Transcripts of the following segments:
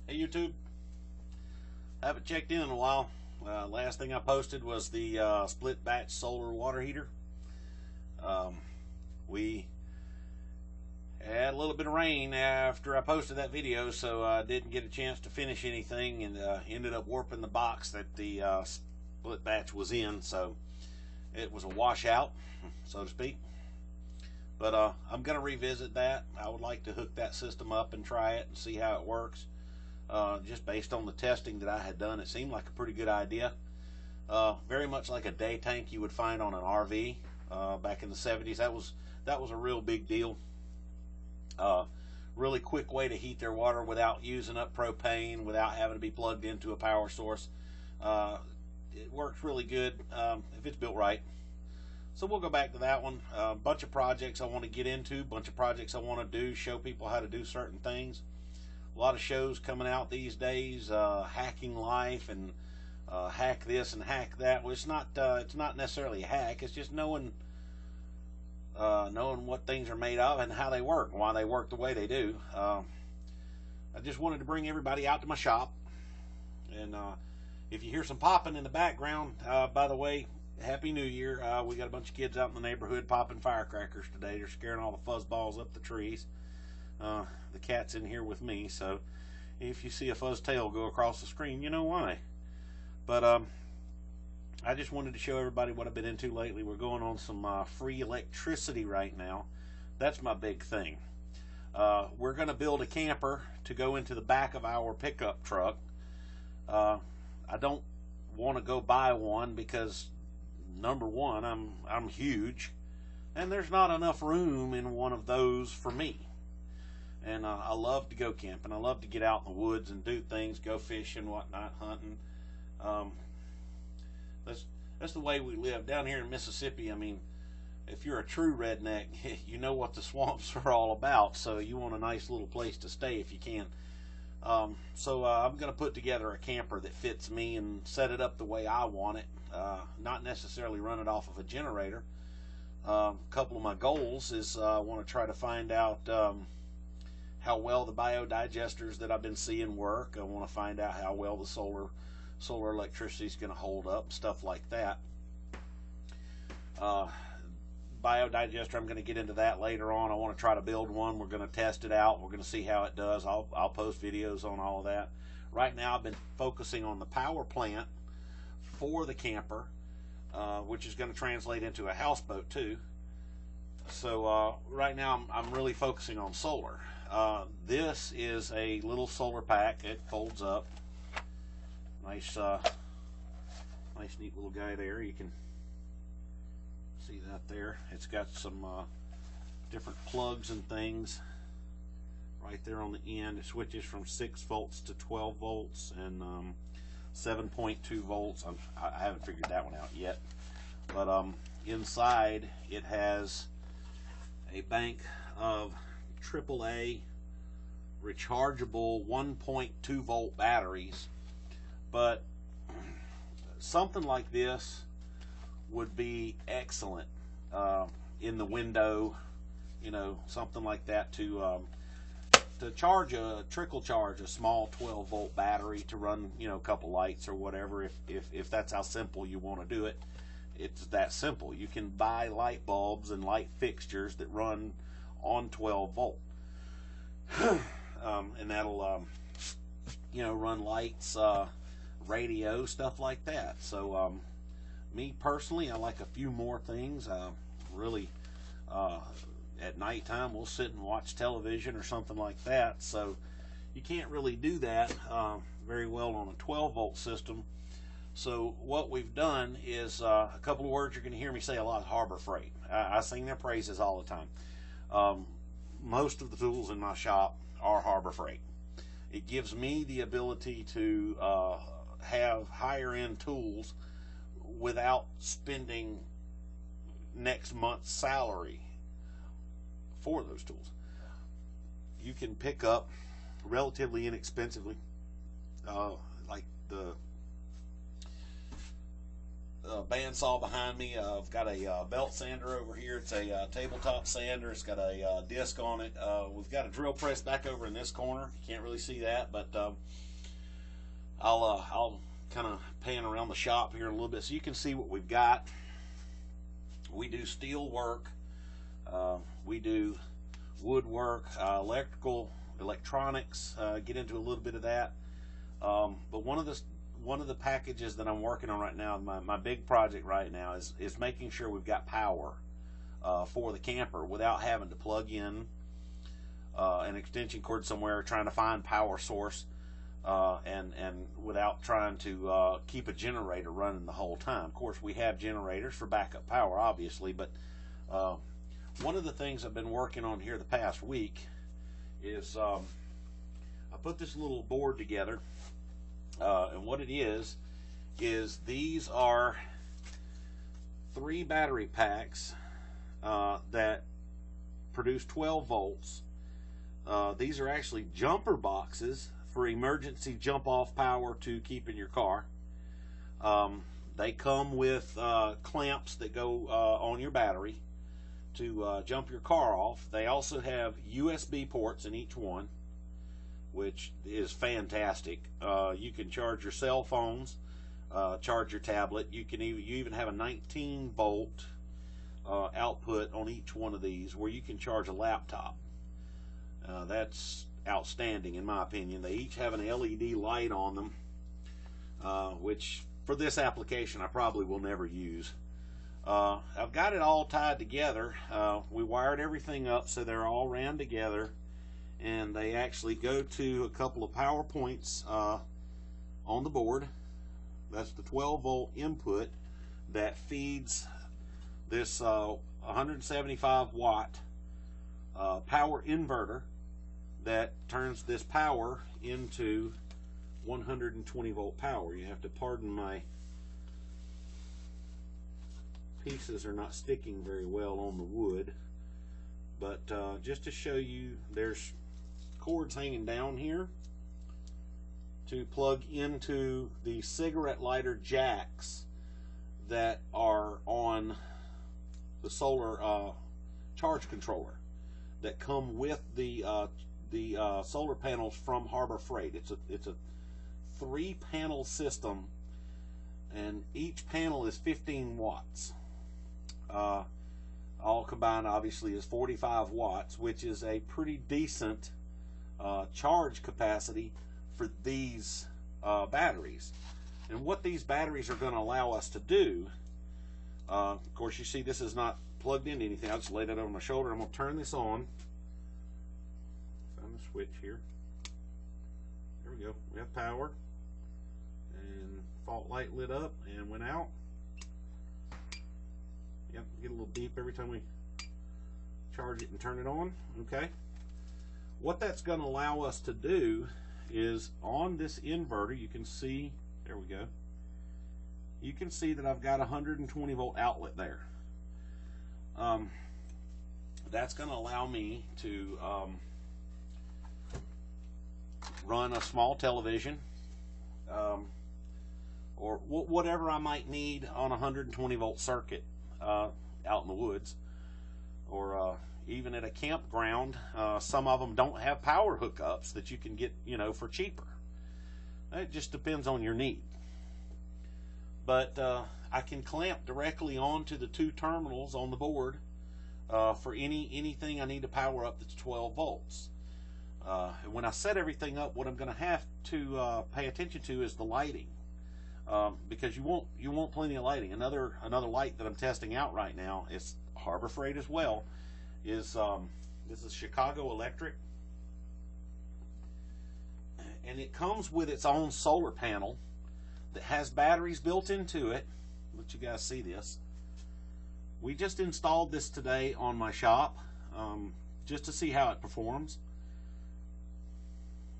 Hey YouTube, haven't checked in a while. Last thing I posted was the split batch solar water heater. Um, we had a little bit of rain after I posted that video, so I didn't get a chance to finish anything, and ended up warping the box that the split batch was in, so it was a washout, so to speak. But I'm going to revisit that. I would like to hook that system up and try it and see how it works. Just based on the testing that I had done, it seemed like a pretty good idea. Very much like a day tank you would find on an RV back in the 70s. That was a real big deal. Really quick way to heat their water without using up propane, without having to be plugged into a power source. It works really good if it's built right. So we'll go back to that one. A bunch of projects I want to get into, bunch of projects I want to do, show people how to do certain things. A lot of shows coming out these days, hacking life and hack this and hack that. Well, it's not necessarily a hack. It's just knowing what things are made of and how they work, and why they work the way they do. I just wanted to bring everybody out to my shop, and if you hear some popping in the background, by the way, Happy New Year. We got a bunch of kids out in the neighborhood popping firecrackers today. They're scaring all the fuzz balls up the trees. The cat's in here with me, so if you see a fuzz tail go across the screen, you know why. But I just wanted to show everybody what I've been into lately. We're going on some free electricity right now. That's my big thing. We're going to build a camper to go into the back of our pickup truck. I don't want to go buy one because, number one, I'm huge, and there's not enough room in one of those for me. And I love to go camping. I love to get out in the woods and do things, go fishing, whatnot, hunting. That's the way we live down here in Mississippi. I mean, if you're a true redneck, you know what the swamps are all about. So you want a nice little place to stay if you can. So I'm going to put together a camper that fits me and set it up the way I want it. Not necessarily run it off of a generator. A couple of my goals is I want to try to find out how well the biodigesters that I've been seeing work. I want to find out how well the solar electricity is going to hold up, stuff like that. Biodigester, I'm going to get into that later on. I want to try to build one. We're going to test it out. We're going to see how it does. I'll post videos on all of that. Right now I've been focusing on the power plant for the camper, which is going to translate into a houseboat too. So right now I'm really focusing on solar. This is a little solar pack. It folds up. Nice neat little guy there. You can see that there. It's got some different plugs and things right there on the end. It switches from 6 volts to 12 volts and 7.2 volts. I haven't figured that one out yet. But inside it has a bank of AAA rechargeable 1.2 volt batteries. But something like this would be excellent in the window, you know, something like that to trickle charge a small 12 volt battery to run, you know, a couple lights or whatever. If that's how simple you want to do it, it's that simple. You can buy light bulbs and light fixtures that run on 12 volt, and that'll you know, run lights, radio, stuff like that. So me personally, I like a few more things. Really, at nighttime we'll sit and watch television or something like that, so you can't really do that very well on a 12 volt system. So what we've done is a couple of words you're going to hear me say a lot: Harbor Freight. I sing their praises all the time. Most of the tools in my shop are Harbor Freight. It gives me the ability to have higher end tools without spending next month's salary for those tools. You can pick up relatively inexpensively, like the bandsaw behind me. I've got a belt sander over here. It's a tabletop sander. It's got a disc on it. We've got a drill press back over in this corner. You can't really see that, but I'll kind of pan around the shop here a little bit so you can see what we've got. We do steel work. We do woodwork, electronics. Get into a little bit of that. But one of the packages that I'm working on right now, my big project right now, is making sure we've got power for the camper without having to plug in an extension cord somewhere, trying to find power source, and without trying to keep a generator running the whole time. Of course, we have generators for backup power, obviously, but one of the things I've been working on here the past week is I put this little board together. And what it is these are 3 battery packs that produce 12 volts. These are actually jumper boxes for emergency jump off power to keep in your car. They come with clamps that go on your battery to jump your car off. They also have USB ports in each one, which is fantastic. You can charge your cell phones, charge your tablet. You even have a 19-volt output on each one of these, where you can charge a laptop. That's outstanding in my opinion. They each have an LED light on them, which for this application I probably will never use. I've got it all tied together. We wired everything up so they're all ran together, and they actually go to a couple of power points on the board. That's the 12-volt input that feeds this 175-watt power inverter that turns this power into 120-volt power. You have to pardon my pieces are not sticking very well on the wood, but just to show you, there's cords hanging down here to plug into the cigarette lighter jacks that are on the solar charge controller that come with the solar panels from Harbor Freight. It's a 3-panel system, and each panel is 15 watts. All combined obviously is 45 watts, which is a pretty decent charge capacity for these batteries. And what these batteries are going to allow us to do, of course you see this is not plugged into anything. I just laid it over my shoulder. I'm going to turn this on. Find the switch here. There we go. We have power, and fault light lit up and went out. Yep, get a little beep every time we charge it and turn it on. Okay. What that's going to allow us to do is, on this inverter, you can see, there we go, you can see that I've got a 120-volt outlet there. That's going to allow me to run a small television, or whatever I might need on a 120-volt circuit out in the woods, or even at a campground. Some of them don't have power hookups that you can get, for cheaper. It just depends on your need. But I can clamp directly onto the 2 terminals on the board for anything I need to power up that's 12 volts. And when I set everything up, what I'm going to have to pay attention to is the lighting, because you want plenty of lighting. Another light that I'm testing out right now is Harbor Freight as well. This is Chicago Electric, and it comes with its own solar panel that has batteries built into it. Let you guys see this. We just installed this today on my shop, just to see how it performs.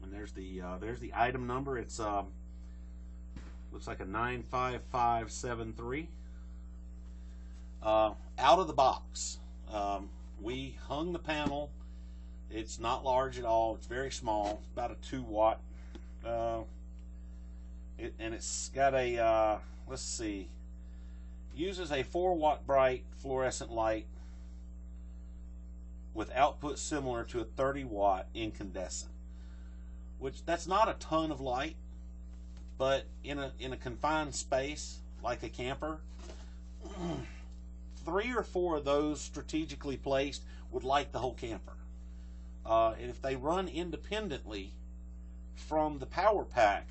And there's the item number. It's looks like a 95573. Out of the box, we hung the panel. It's not large at all. It's very small. It's about a 2-watt. And it's got a let's see, uses a 4-watt bright fluorescent light with output similar to a 30-watt incandescent, which that's not a ton of light, but in a confined space like a camper, 3 or 4 of those strategically placed would light the whole camper. And if they run independently from the power pack,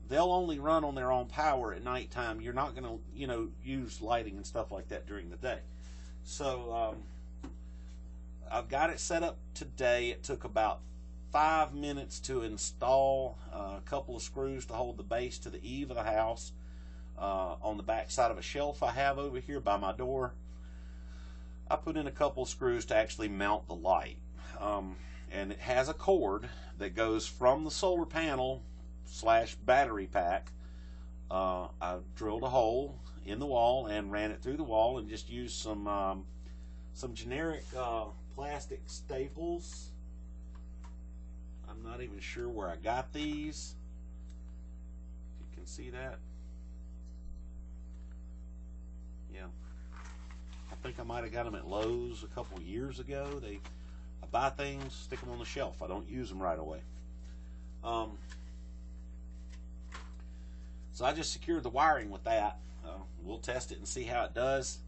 they'll only run on their own power at nighttime. You're not going to, use lighting and stuff like that during the day. So I've got it set up today. It took about 5 minutes to install a couple of screws to hold the base to the eave of the house on the back side of a shelf I have over here by my door. I put in a couple of screws to actually mount the light. And it has a cord that goes from the solar panel / battery pack. I drilled a hole in the wall and ran it through the wall and just used some generic plastic staples. I'm not even sure where I got these. You can see that. Yeah, I think I might have got them at Lowe's a couple years ago. I buy things, stick them on the shelf. I don't use them right away. So I just secured the wiring with that. We'll test it and see how it does.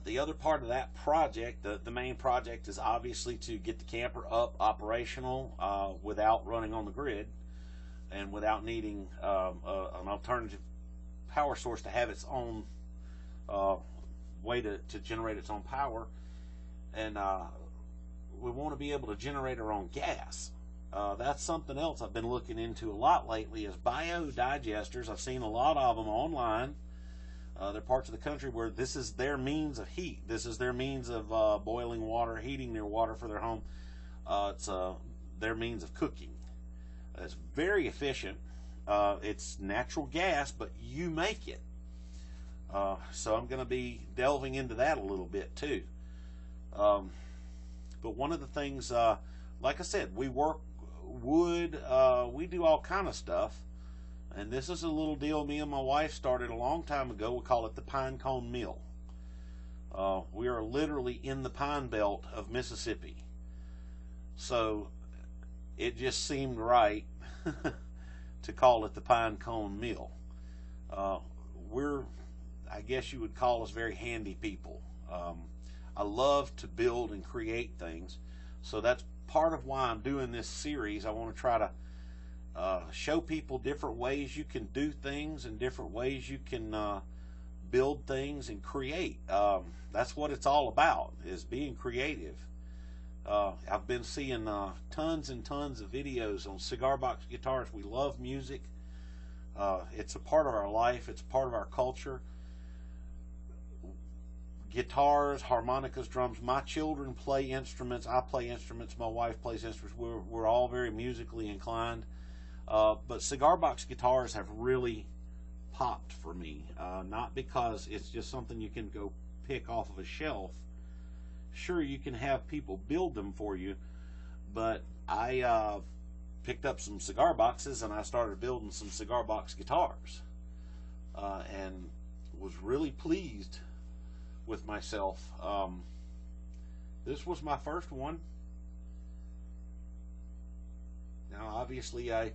The other part of that project, the main project, is obviously to get the camper up operational without running on the grid and without needing an alternative power source to have its own way to generate its own power. And we want to be able to generate our own gas. That's something else I've been looking into a lot lately, is biodigesters. I've seen a lot of them online. There are parts of the country where this is their means of heat. This is their means of boiling water, heating their water for their home. It's their means of cooking. It's very efficient. It's natural gas, but you make it. So I'm going to be delving into that a little bit too. But one of the things, like I said, we work wood, we do all kind of stuff. And this is a little deal me and my wife started a long time ago. We call it the Pine Cone Mill. We are literally in the pine belt of Mississippi. So it just seemed right to call it the Pine Cone Mill. I guess you would call us very handy people. I love to build and create things. So that's part of why I'm doing this series. I want to try to show people different ways you can do things and different ways you can build things and create. That's what it's all about, is being creative. I've been seeing tons and tons of videos on cigar box guitars. We love music. It's a part of our life. It's a part of our culture. Guitars, harmonicas, drums. My children play instruments. I play instruments. My wife plays instruments. We're all very musically inclined. But cigar box guitars have really popped for me. Not because it's just something you can go pick off of a shelf. Sure, you can have people build them for you, but I picked up some cigar boxes and I started building some cigar box guitars, and was really pleased with myself. This was my first one. Now obviously I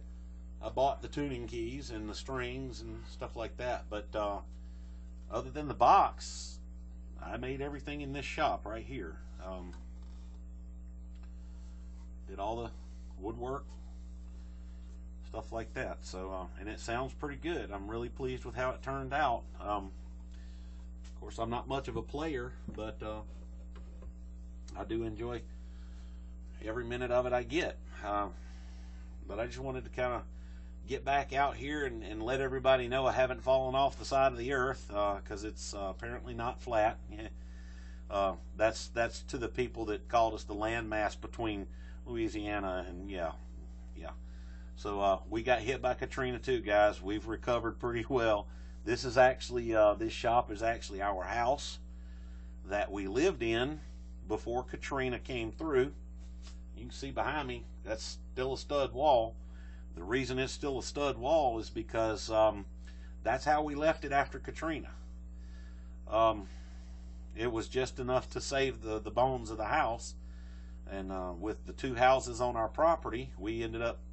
bought the tuning keys and the strings and stuff like that, but other than the box, I made everything in this shop right here. Did all the woodwork, stuff like that. So and it sounds pretty good. I'm really pleased with how it turned out. Of course, I'm not much of a player, but I do enjoy every minute of it I get. But I just wanted to kind of get back out here and let everybody know I haven't fallen off the side of the earth, because it's apparently not flat. That's to the people that called us the landmass between Louisiana and yeah. So we got hit by Katrina too, guys. We've recovered pretty well. This is actually this shop is actually our house that we lived in before Katrina came through. You can see behind me, that's still a stud wall. The reason it's still a stud wall is because that's how we left it after Katrina. It was just enough to save the bones of the house. And with the two houses on our property, we ended up